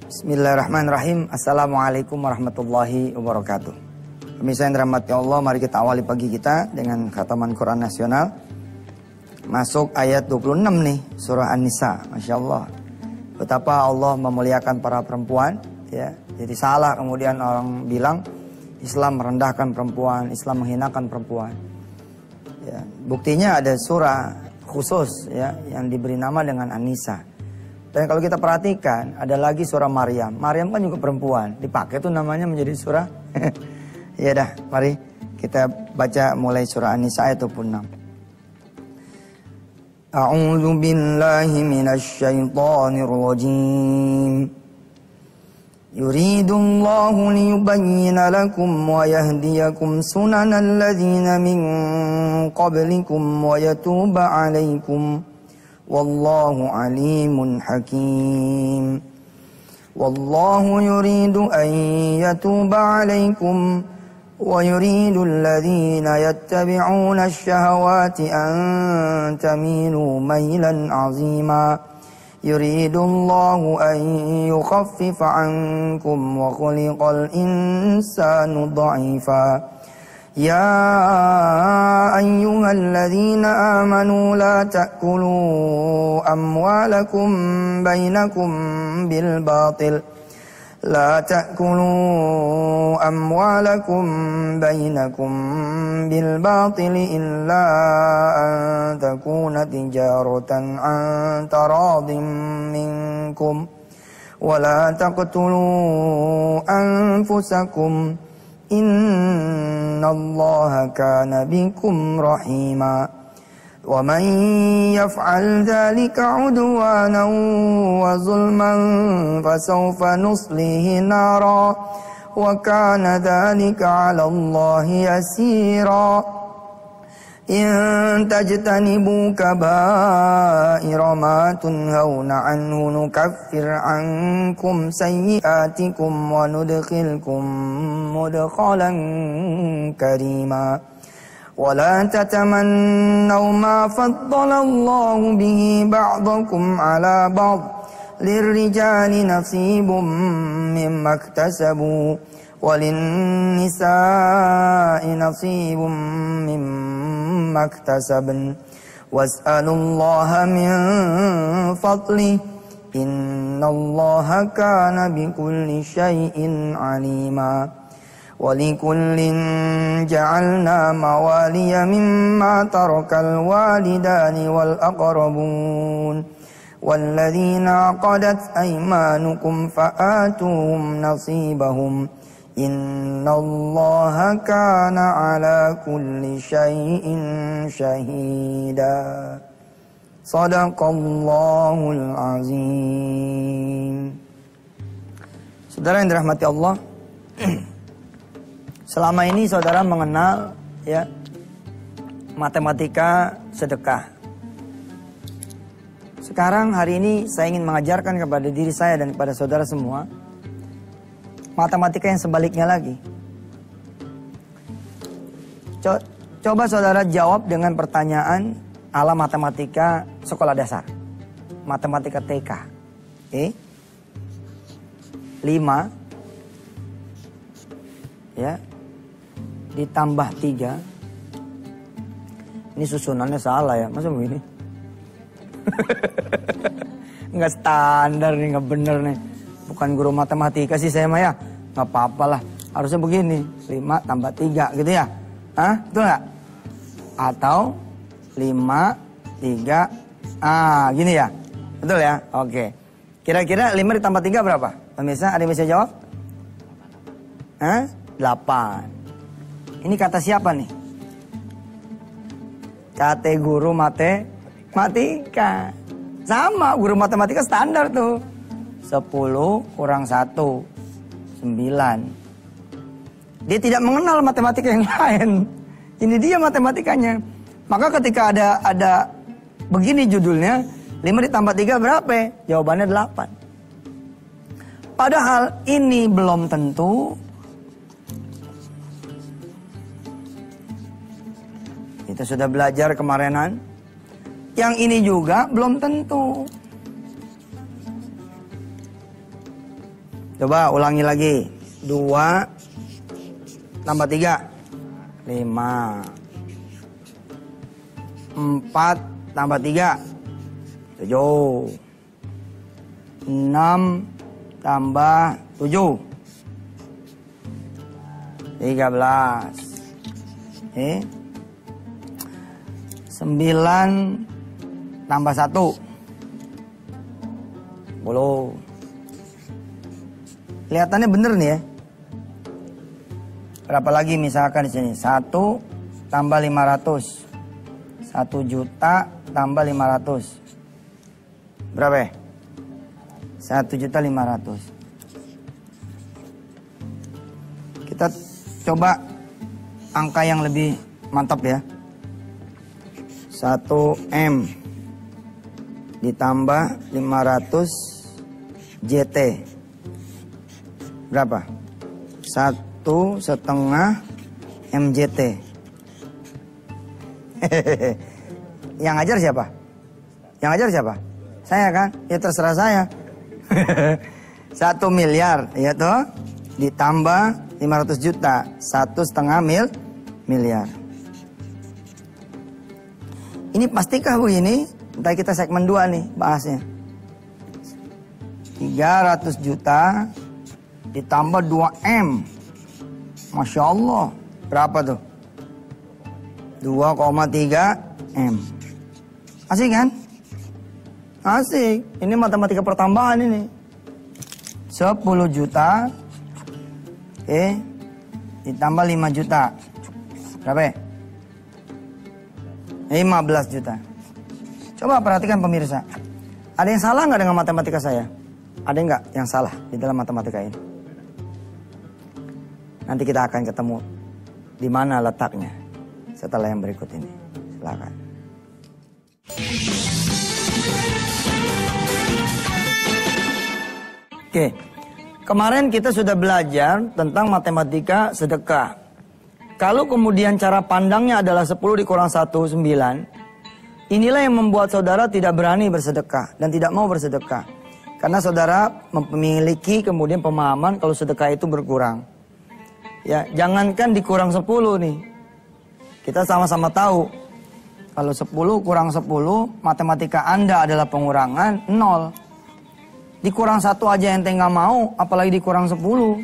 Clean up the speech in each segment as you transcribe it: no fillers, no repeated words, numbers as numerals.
Bismillahirrahmanirrahim. Assalamualaikum warahmatullahi wabarakatuh. Pemirsa yang dirahmati Allah, mari kita awali pagi kita dengan khataman Quran Nasional. Masuk ayat 26 nih, surah An-Nisa. Masya Allah. Betapa Allah memuliakan para perempuan. Ya, jadi salah kemudian orang bilang Islam merendahkan perempuan, Islam menghinakan perempuan. Ya, buktinya ada surah khusus ya yang diberi nama dengan An-Nisa. Dan kalau kita perhatikan ada lagi surah Maryam. Maryam kan juga perempuan, dipakai tuh namanya menjadi surah. Ya dah, mari kita baca mulai surah An-Nisa ayat 26. A'udzu billahi minasy syaithanir rajim. Yuridullahu liyubayyana lakum wa yahdiyakum sunanal ladzina min qablikum wa yatuba 'alaikum. Wallahu alimun hakim. Wallahu yuridu an yatuba alaikum wa yuridu alladhina yattabi'una ash-shahawati an tamilu mailan 'azima. Yuridu Allahu an yukhaffifa 'ankum wa khuliqal insanu dha'ifa. يا أيها الذين آمنوا لا تأكلوا أموالكم بينكم بالباطل إلا أن تكون تجارة عن تراض منكم ولا تقتلوا أنفسكم Innallaha kana bikum rahima. Wa man yaf'al dhalika 'udwanan wa zulman fasawfa nuslihi nara wa kana dhalika 'ala Allahi yasira. In tajtanibu kaba'ira ma tunhauna anhu nukaffir ankum sayyi'atikum wa nudkhilkum mudkhalan karima. Wa la tatamannaw ma faddala Allahu bihi ba'dakum 'ala ba'd. Lirrijali nasibum mimma iktasabu وللنساء نصيب مما اكتسبن واسألوا الله من فضله إن الله كان بكل شيء عليما. ولكل جعلنا موالي مما ترك الوالدان والأقربون والذين عقدت أيمانكم فآتوهم نصيبهم Innallaha kana ala kulli syai'in syahida. Shadaqallahul azim. Saudara yang dirahmati Allah, selama ini saudara mengenal ya matematika sedekah. Sekarang hari ini saya ingin mengajarkan kepada diri saya dan kepada saudara semua matematika yang sebaliknya lagi. Coba saudara jawab dengan pertanyaan ala matematika sekolah dasar. Matematika TK. Oke. 5 ya ditambah 3. Ini susunannya salah ya. Masa begini? Nggak standar nih, nggak bener nih. Bukan guru matematika sih saya mah ya. Nggak apa-apa lah. Harusnya begini. 5 tambah 3 gitu ya. Hah? Betul nggak? Atau 5, 3. Gini ya. Betul ya? Oke. Kira-kira 5 ditambah 3 berapa? Pemirsa ada yang bisa jawab? 8. Ini kata siapa nih? Kata guru matematika. Sama guru matematika standar tuh. 10 kurang 1, 9. Dia tidak mengenal matematika yang lain. Ini dia matematikanya. Maka ketika ada begini judulnya, 5 ditambah 3 berapa? Jawabannya 8. Padahal ini belum tentu. Kita sudah belajar kemarinan. Yang ini juga belum tentu. Coba ulangi lagi. 2 tambah 3. 5. 4 tambah 3. 7. 6 tambah 7. 13. 9 tambah 1. 10. Kelihatannya bener nih ya. Berapa lagi misalkan di sini? 1 tambah 500. 1 juta tambah 500. Berapa ya? 1.500.000. Kita coba angka yang lebih mantap ya. 1M ditambah 500 JT. Berapa? 1,5 MJT. Yang ngajar siapa? Yang ngajar siapa? Saya kan? Ya terserah saya. 1 miliar, ya toh? Ditambah 500 juta, 1,5 miliar. Ini pastikah begini? Ntar kita segmen 2 nih bahasnya. 300 juta ditambah 2M. Masya Allah. Berapa tuh? 2,3 M. Asik kan? Asik. Ini matematika pertambahan ini. 10 juta. Ditambah 5 juta. Berapa ya? 15 juta. Coba perhatikan pemirsa. Ada yang salah nggak dengan matematika saya? Ada nggak yang salah di dalam matematika ini? Nanti kita akan ketemu di mana letaknya setelah yang berikut ini. Silakan. Oke, kemarin kita sudah belajar tentang matematika sedekah. Kalau kemudian cara pandangnya adalah 10 dikurang 1, 9. Inilah yang membuat saudara tidak berani bersedekah dan tidak mau bersedekah. Karena saudara memiliki kemudian pemahaman kalau sedekah itu berkurang. Ya, jangankan dikurang 10 nih. Kita sama-sama tahu. Kalau 10 kurang 10, matematika Anda adalah pengurangan 0. Dikurang 1 aja ente nggak mau, apalagi dikurang 10.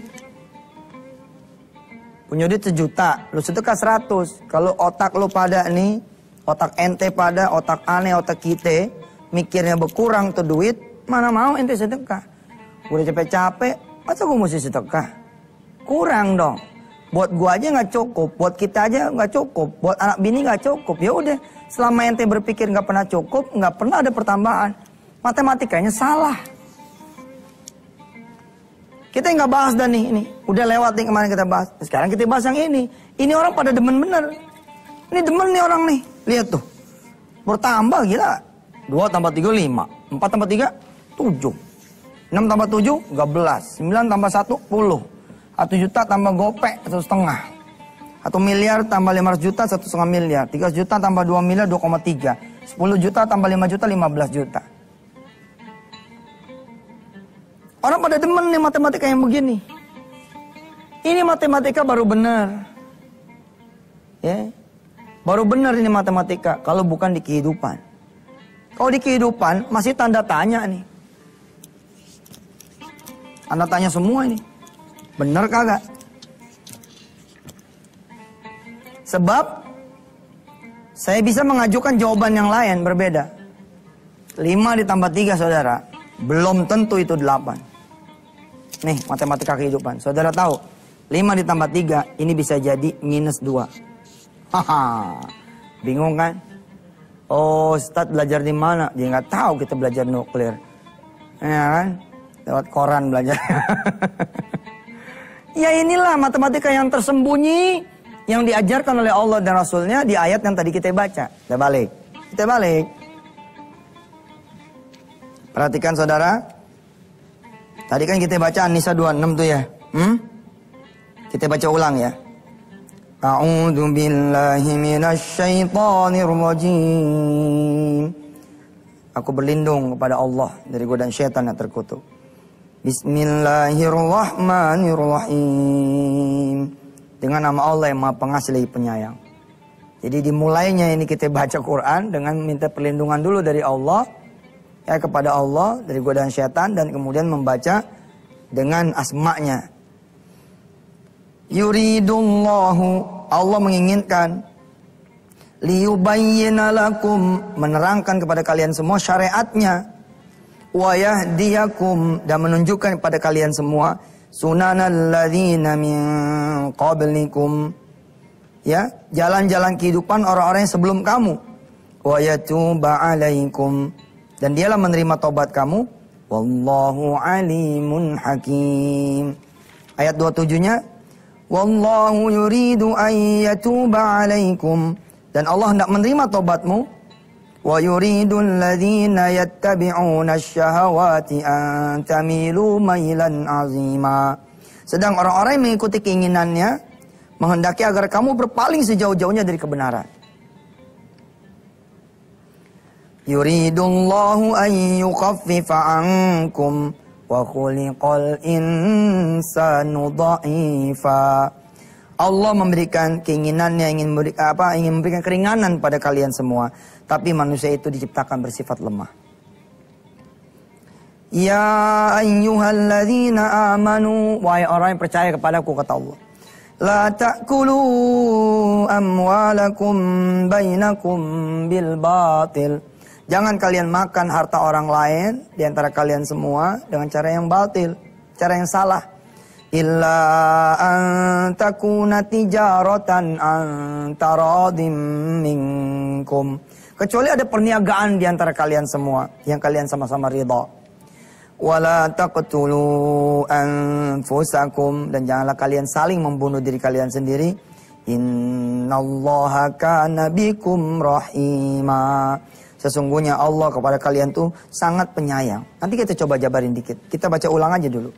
Punya duit 1 juta, lu sedekah 100. Kalau otak lu pada nih, otak ente pada, otak aneh, otak kita, mikirnya berkurang tuh duit, mana mau ente sedekah. Udah capek-capek, masa gue mesti sedekah? Kurang dong. Buat gua aja nggak cukup, buat kita aja nggak cukup, buat anak bini nggak cukup. Ya udah, selama ente berpikir nggak pernah cukup, nggak pernah ada pertambahan. Matematikanya salah. Kita nggak bahas dah nih, ini udah lewat nih kemarin kita bahas. Sekarang kita bahas yang ini. Ini orang pada demen bener. Ini demen nih orang nih. Lihat tuh, bertambah gila. 2 tambah 3 5, 4 tambah 3 7, 6 tambah 7 12, 9 tambah 1 10. 1 juta tambah gopek 1,5. 1 miliar tambah 500 juta 1,5 miliar. 3 juta tambah 2 miliar 2,3. 10 juta tambah 5 juta 15 juta. Orang pada demen nih matematika yang begini. Ini matematika baru benar. Ya. Baru benar ini matematika kalau bukan di kehidupan. Kalau di kehidupan masih tanda tanya nih. Tanda tanya semua ini. Benar kagak? Sebab saya bisa mengajukan jawaban yang lain berbeda. 5 ditambah 3 saudara, belum tentu itu 8. Nih matematika kehidupan. Saudara tahu 5 ditambah 3 ini bisa jadi minus 2. Haha. Bingung kan? Oh, Ustadz belajar di mana? Dia nggak tahu kita belajar nuklir. Ya kan? Lewat koran belajar. Ya inilah matematika yang tersembunyi yang diajarkan oleh Allah dan Rasulnya di ayat yang tadi kita baca. Kita balik. Kita balik. Perhatikan saudara. Tadi kan kita baca An-Nisa 26 tuh ya. Kita baca ulang ya. A'udzu billahi minasyaitonir rajim. Aku berlindung kepada Allah dari godaan syaitan yang terkutuk. Bismillahirrahmanirrahim. Dengan nama Allah yang Maha Pengasih lagi Penyayang. Jadi dimulainya ini kita baca Quran dengan minta perlindungan dulu dari Allah, ya, kepada Allah dari godaan syaitan, dan kemudian membaca dengan asma'nya. Yuridullahu, Allah menginginkan, liyubayyina lakum, menerangkan kepada kalian semua syariatnya, wa yahdiyakum, dan menunjukkan kepada kalian semua sunanal ladzina min qablikum, ya, jalan-jalan kehidupan orang-orang yang sebelum kamu, wa yatuba alaikum, dan dialah menerima taubat kamu, wallahu alimun hakim. Ayat 27-nya, wallahu yuridu an yatuba alaikum, dan Allah hendak menerima taubatmu, wa yuridul ladzina yattabi'una asy-syahawati an tamilu mailan 'azima. Sedang orang-orang yang mengikuti keinginannya menghendaki agar kamu berpaling sejauh-jauhnya dari kebenaran. Yuridullahu an yukhaffifa 'ankum wa khuliqal insanu dha'ifa. Allah memberikan keinginannya, ingin memberikan keringanan pada kalian semua, tapi manusia itu diciptakan bersifat lemah. Ya ayyuhalladzina amanu, wahai orang yang percaya kepadaku, kata Allah, la ta'kulu amwalakum bainakum bil batil. Jangan kalian makan harta orang lain di antara kalian semua dengan cara yang batil, cara yang salah. Illa an takuna tijaratan an taradim minkum. Kecuali ada perniagaan di antara kalian semua yang kalian sama-sama ridha. Wala taqtulu anfusakum, dan janganlah kalian saling membunuh diri kalian sendiri. Innallaha kana bikum rahima. Sesungguhnya Allah kepada kalian tuh sangat penyayang. Nanti kita coba jabarin dikit. Kita baca ulang aja dulu.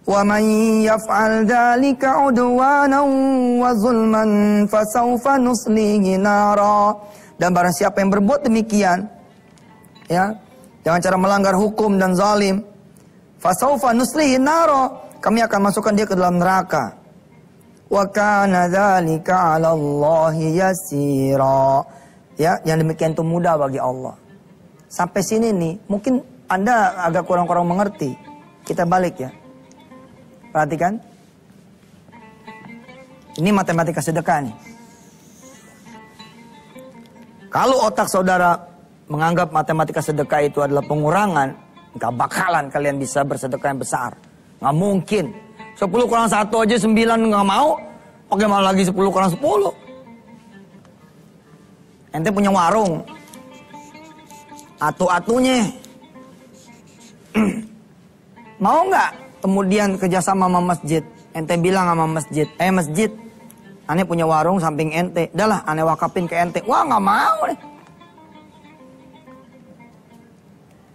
Wa man yaf'al dzalika 'udwanan wa zulman fasawfa nuslihi nara. Dan barang siapa yang berbuat demikian, ya, dengan cara melanggar hukum dan zalim, fasawfa nuslihi nara, kami akan masukkan dia ke dalam neraka. Wa kana dzalika 'ala Allahi yasira. Ya, yang demikian itu mudah bagi Allah. Sampai sini nih, mungkin Anda agak kurang-kurang mengerti. Kita balik ya. Perhatikan. Ini matematika sedekah nih. Kalau otak saudara menganggap matematika sedekah itu adalah pengurangan, gak bakalan kalian bisa bersedekah yang besar. Gak mungkin. 10 kurang 1 aja 9 gak mau. Bagaimana lagi 10 kurang 10? Ente punya warung. Atu-atunya. Mau gak? Kemudian kerjasama sama masjid. Ente bilang sama masjid, masjid, ane punya warung samping ente. Dah lah, ane wakafin ke ente. Wah, gak mau nih.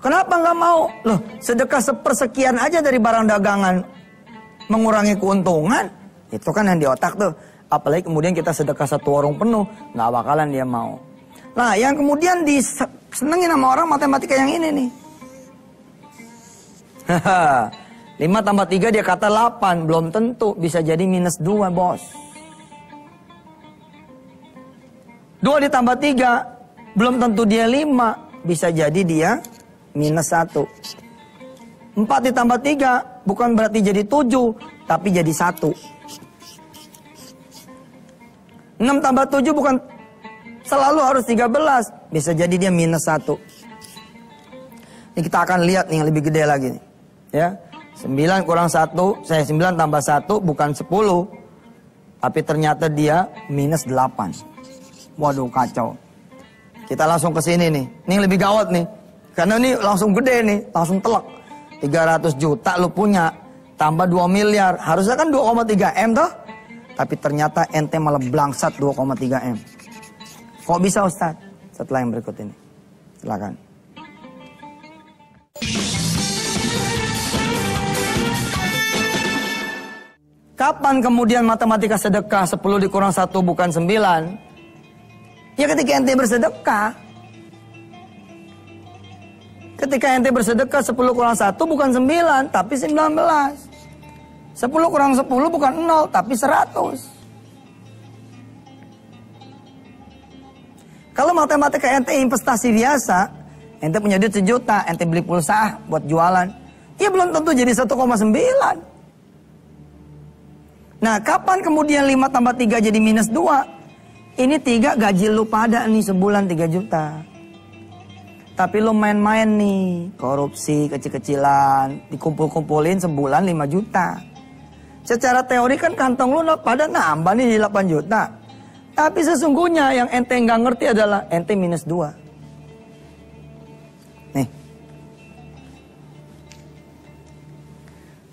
Kenapa gak mau? Loh, sedekah sepersekian aja dari barang dagangan mengurangi keuntungan. Itu kan yang di otak tuh. Apalagi kemudian kita sedekah 1 warung penuh, gak bakalan dia mau. Nah, yang kemudian disenengin sama orang matematika yang ini nih. 5 tambah 3 dia kata 8. Belum tentu. Bisa jadi minus 2 bos. 2 ditambah 3. Belum tentu dia 5. Bisa jadi dia minus 1. 4 ditambah 3. Bukan berarti jadi 7. Tapi jadi 1. 6 tambah 7 bukan selalu harus 13. Bisa jadi dia minus 1. Ini kita akan lihat nih yang lebih gede lagi nih. Ya. 9 kurang 1, 9 tambah 1 bukan 10. Tapi ternyata dia minus 8. Waduh, kacau. Kita langsung ke sini nih. Ini yang lebih gawat nih. Karena ini langsung gede nih, langsung telak. 300 juta lu punya, tambah 2 miliar. Harusnya kan 2,3 M toh? Tapi ternyata ente malah blangsat 2,3 M. Kok bisa Ustaz? Setelah yang berikut ini. Silakan. Kapan kemudian matematika sedekah 10 dikurang 1 bukan 9? Ya ketika ente bersedekah. Ketika ente bersedekah 10 kurang 1 bukan 9, tapi 19. 10 kurang 10 bukan 0, tapi 100. Kalau matematika ente investasi biasa, ente punya duit 1 juta, ente beli pulsa buat jualan, ya belum tentu jadi 1,9. Nah, kapan kemudian 5 tambah 3 jadi minus 2? Ini 3 gaji lu pada nih sebulan 3 juta. Tapi lu main-main nih, korupsi kecil-kecilan, dikumpul-kumpulin sebulan 5 juta. Secara teori kan kantong lu pada nambah nih 8 juta. Tapi sesungguhnya yang ente nggak ngerti adalah ente minus 2. Nih.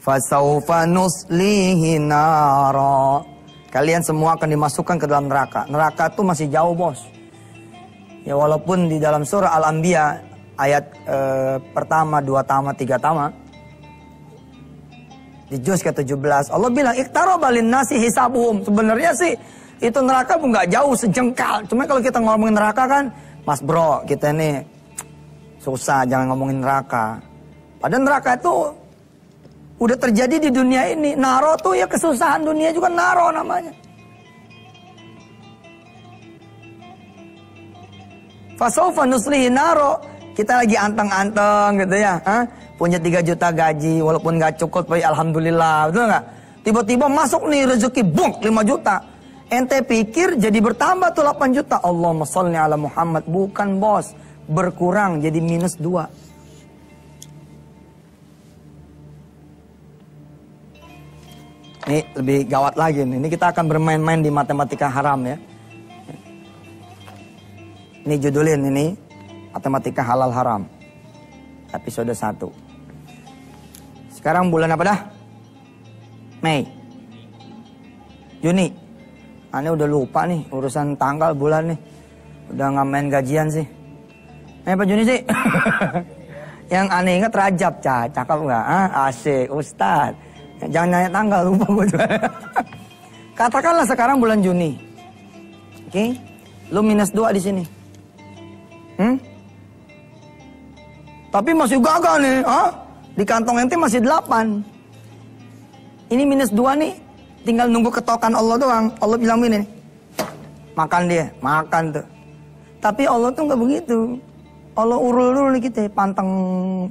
Fasaufa nuslihi nara. Kalian semua akan dimasukkan ke dalam neraka. Neraka tuh masih jauh, bos. Ya walaupun di dalam surah Al-Anbiya ayat pertama, 2 tama, 3 tama. Di juz ke-17 Allah bilang iqtaraba linnasi hisabuhum. Sebenarnya sih itu neraka pun nggak jauh sejengkal. Cuma kalau kita ngomongin neraka kan, Mas bro, kita ini susah jangan ngomongin neraka. Padahal neraka itu udah terjadi di dunia ini. Naro tuh ya kesusahan dunia juga naro namanya. Fasaufa nuslihi naro. Kita lagi anteng-anteng gitu ya. Punya 3 juta gaji. Walaupun gak cukup, alhamdulillah. Betul gak? Tiba-tiba masuk nih rezeki. Bung, 5 juta. Ente pikir jadi bertambah tuh 8 juta. Allahumma sholli ala Muhammad. Bukan bos. Berkurang jadi minus 2. Ini lebih gawat lagi nih. Ini kita akan bermain-main di matematika haram ya. Ini judulin ini. Matematika halal haram. Episode 1. Sekarang bulan apa dah? Mei. Juni. Ini udah lupa nih urusan tanggal bulan nih. Udah nggak main gajian sih. Apa Juni sih? Yang aneh ingat Rajab, cakep nggak? Asik, Ustad. Jangan nanya tanggal, lupa gue juga. Katakanlah sekarang bulan Juni. Oke? Lu minus 2 di sini. Tapi masih gagal nih, di kantong ente masih 8. Ini minus 2 nih, tinggal nunggu ketokan Allah doang. Allah bilang ini, makan dia, makan tuh. Tapi Allah tuh nggak begitu. Allah urul dulu nih kita, panteng.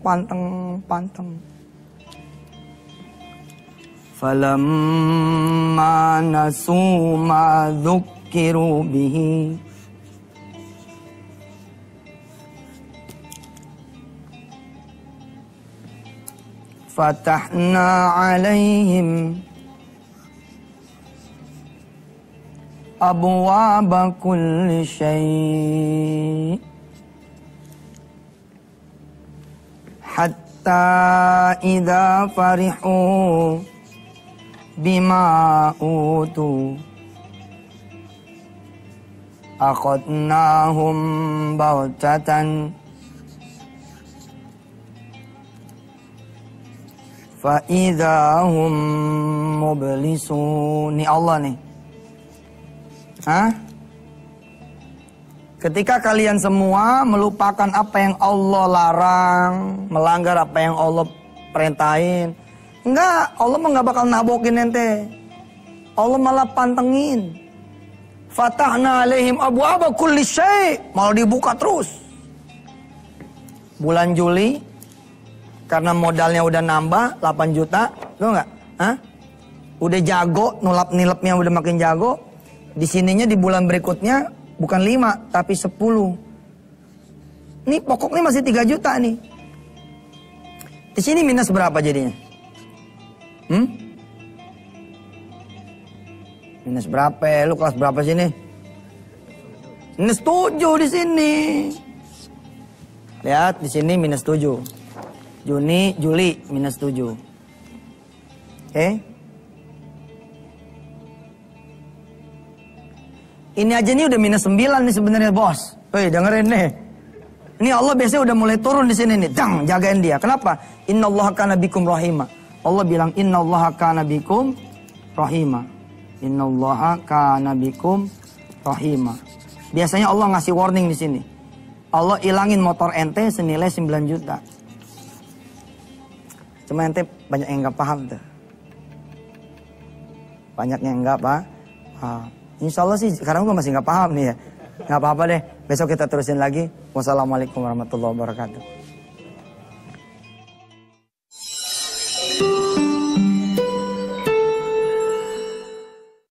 Falamma nasu ma dzukkiru bihi fatahna alaihim abwaaba kulli syai' hatta idza farihu bima utu akhadnahum bautatan fa'idhahum mublisun. Ini Allah nih. Ketika kalian semua melupakan apa yang Allah larang, melanggar apa yang Allah perintahin, enggak, Allah mah nggak bakal nabokin ente. Allah malah pantengin. Fatahna alaihim abwaaba kulli syai', malah dibuka terus. Bulan Juli karena modalnya udah nambah 8 juta, tau nggak? Udah jago, nilap-nilapnya udah makin jago. Di sininya di bulan berikutnya bukan 5 tapi 10. Nih pokoknya masih 3 juta nih. Di sini minus berapa jadinya? Minus berapa? Lu kelas berapa sini? Minus 7 di sini. Lihat di sini minus 7. Juni, Juli minus 7. Oke. Ini aja nih udah minus 9 nih sebenarnya bos. Woi dengerin nih. Ini Allah biasanya udah mulai turun di sini nih. Dang, jagain dia. Kenapa? Innallaha kana bikum rahima. Allah bilang innallaha kana bikum rahima. Innallaha kana bikum rahima. Biasanya Allah ngasih warning di sini. Allah ilangin motor ente senilai 9 juta. Cuma ente banyak yang nggak paham tuh. Banyak yang nggak paham. Insya Allah sih sekarang gue masih nggak paham nih ya. Nggak apa-apa deh. Besok kita terusin lagi. Wassalamualaikum warahmatullahi wabarakatuh.